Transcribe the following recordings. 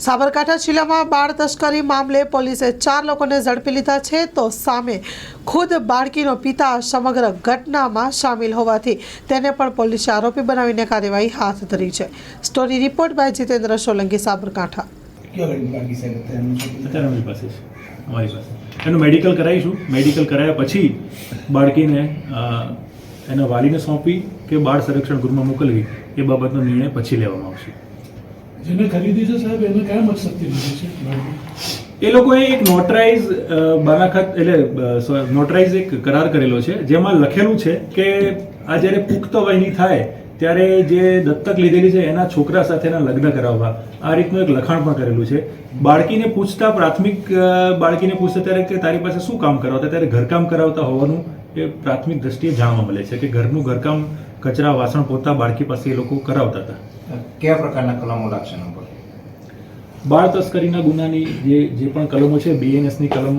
સાબરકાંઠા જિલ્લામાં બાળ તસ્કરી મામલે પોલીસે 4 લોકોને ઝડપી લીધા છે તો સામે ખુદ બાળકીનો પિતા સમગ્ર ઘટનામાં સામેલ હોવાથી તેને પણ પોલીસે આરોપી બનાવીને કાર્યવાહી હાથ ધરી છે। Story report by Jitendra Solanki, Sabarkantha. અમારી પાસે એનું મેડિકલ કરાવીશું। મેડિકલ કરાયા પછી બાળકીને એના વાલીને સોંપી કે બાળ સંરક્ષણ ગૃહમાં મોકલવી એ બાબતનો નિર્ણય પછી લેવામાં આવશે। જેને ખરીદી છે સાહેબ એને કયા મકસદથી લીધી છે? એ લોકોએ એક નોટરાઇઝ બાલાખાત એટલે નોટરાઇઝ એક કરાર કરેલો છે જેમાં લખેલું છે કે આ જ્યારે પુખ્ત વયની થાય ત્યારે જે દત્તક લીધેલી છે એના છોકરા સાથેના લગ્ન કરાવવા, આ રીતનું એક લખાણ પણ કરેલું છે। બાળકીને પૂછતા બાળકીને પૂછતા ત્યારે કે તારી પાસે શું કામ કરાવતા, ત્યારે ઘરકામ કરાવતા હોવાનું એ પ્રાથમિક દ્રષ્ટિએ જાણવા મળે છે કે ઘરનું ઘરકામ, કચરા, વાસણ, પોતા બાળકી પાસે એ લોકો કરાવતા હતા। કયા પ્રકારના કલમો લાગશે એના પર? બાળ તસ્કરીના ગુનાની જે પણ કલમો છે, BNSની કલમ,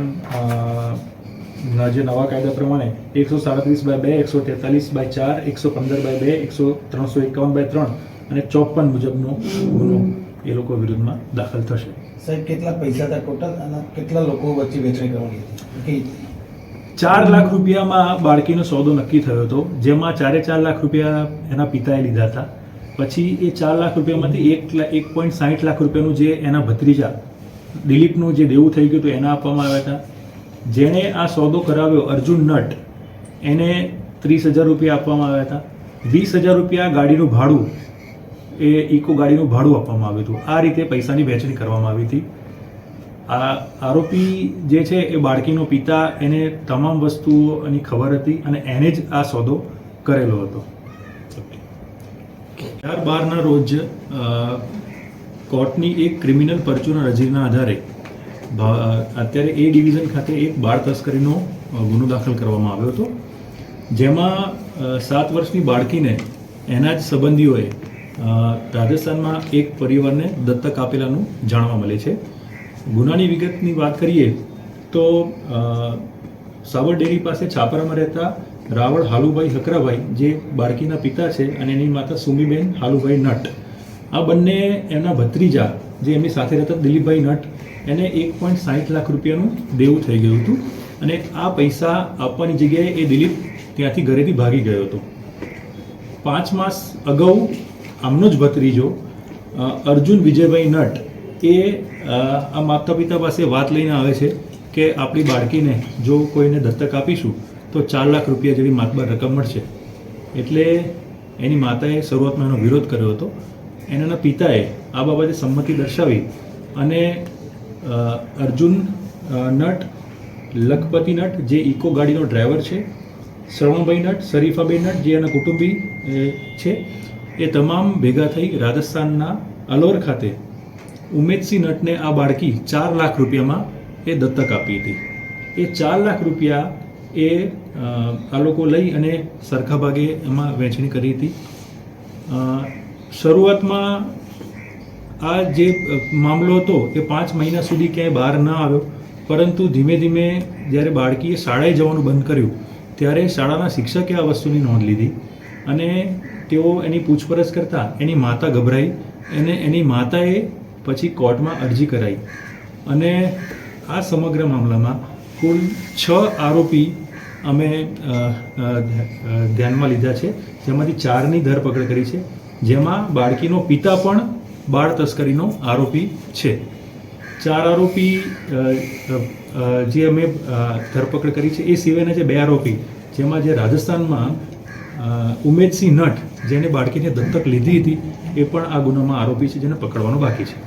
જે નવા કાયદા પ્રમાણે 137/2, 143/4, 115/2, 351/3 અને 54 મુજબનો ગુનો એ લોકો વિરુદ્ધમાં દાખલ થશે। સાહેબ કેટલા પૈસા હતા ટોટલ અને કેટલા લોકો વચ્ચે વેચાઈ કરવાની હતી? 4 લાખ રૂપિયામાં બાળકીનો સોદો નક્કી થયો હતો, જેમાં 4.5 લાખ રૂપિયા એના પિતાએ લીધા હતા। પછી એ 4 લાખ રૂપિયામાંથી 1.60 લાખ રૂપિયાનું જે એના ભત્રીજા દિલીપનું જે દેવું થઈ ગયું હતું એના આપવામાં આવ્યા હતા। જેણે આ સોદો કરાવ્યો અર્જુન નટ, એને 30,000 રૂપિયા આપવામાં આવ્યા હતા। 20,000 રૂપિયા ગાડીનું ભાડું, એ ઇકો ગાડીનું ભાડું આપવામાં આવ્યું હતું। આ રીતે પૈસાની વહેંચણી કરવામાં આવી હતી। આ આરોપી જે છે એ બાળકીનો પિતા, એને તમામ વસ્તુઓની ખબર હતી અને એને જ આ સોદો કરેલો હતો। 4/12ના રોજ કોર્ટની એક ક્રિમિનલ પરચુના અરજીના આધારે અત્યારે એ ડિવિઝન ખાતે એક બાળ તસ્કરીનો ગુનો દાખલ કરવામાં આવ્યો હતો, જેમાં 7 વર્ષની બાળકીને એના જ સંબંધીઓએ રાજસ્થાનમાં એક પરિવારને દત્તક આપેલાનું જાણવા મળે છે। ગુનાની વિગતની વાત કરીએ તો સાબર ડેરી પાસે છાપરામાં રહેતા રાવળ હાલુભાઈ હકરાભાઈ, જે બાળકીના પિતા છે, અને એની માતા સુમીબેન હાલુભાઈ નટ, આ બંને એમના ભત્રીજા જે એમની સાથે રહેતા દિલીપભાઈ નટ, એને 1.60 લાખ રૂપિયાનું દેવું થઈ ગયું હતું અને આ પૈસા આપવાની જગ્યાએ એ દિલીપ ત્યાંથી ઘરેથી ભાગી ગયો હતો। 5 માસ અગાઉ આમનો જ ભત્રીજો અર્જુન વિજયભાઈ નટ એ આ માતા પિતા પાસે વાત લઈને આવે છે કે આપણી બાળકીને જો કોઈને દત્તક આપીશું તો 4 લાખ રૂપિયા જેવી માતબાર રકમ મળશે। એટલે એની માતાએ શરૂઆતમાં એનો વિરોધ કર્યો હતો। એના પિતાએ આ બાબતે સંમતિ દર્શાવી અને અર્જુન નટ, લખપતિ નટ જે ઇકો ગાડીનો ડ્રાઈવર છે, શ્રવણભાઈ નટ, શરીફાભાઈ નટ જે એના કુટુંબી છે, એ તમામ ભેગા થઈ રાજસ્થાનના અલોર ખાતે ઉમેદસિંહ નટને આ બાળકી 4 લાખ રૂપિયામાં એ દત્તક આપી હતી। એ 4 લાખ રૂપિયા એ આ લોકો લઈ અને સરખા ભાગે એમાં વહેંચણી કરી હતી। શરૂઆતમાં આ જે મામલો હતો એ 5 મહિના સુધી ક્યાંય બહાર ન આવ્યો, પરંતુ ધીમે ધીમે જ્યારે બાળકીએ શાળાએ જવાનું બંધ કર્યું ત્યારે શાળાના શિક્ષકે આ વસ્તુની નોંધ લીધી અને તેઓ એની પૂછપરછ કરતાં એની માતા ગભરાઈ અને એની માતાએ પછી કોર્ટમાં અરજી કરાઈ અને આ સમગ્ર મામલામાં કુલ 6 આરોપી અમે ધ્યાનમાં લીધા છે, જેમાંથી 4ની ધરપકડ કરી છે, જેમાં બાળકીનો પિતા પણ બાળ તસ્કરીનો આરોપી છે। 4 આરોપી જે અમે ધરપકડ કરી છે, એ સિવાયના જે 2 આરોપી, જેમાં જે રાજસ્થાનમાં ઉમેદસિંહ નટ જેને બાળકીને દત્તક લીધી હતી એ પણ આ ગુનામાં આરોપી છે, જેને પકડવાનો બાકી છે।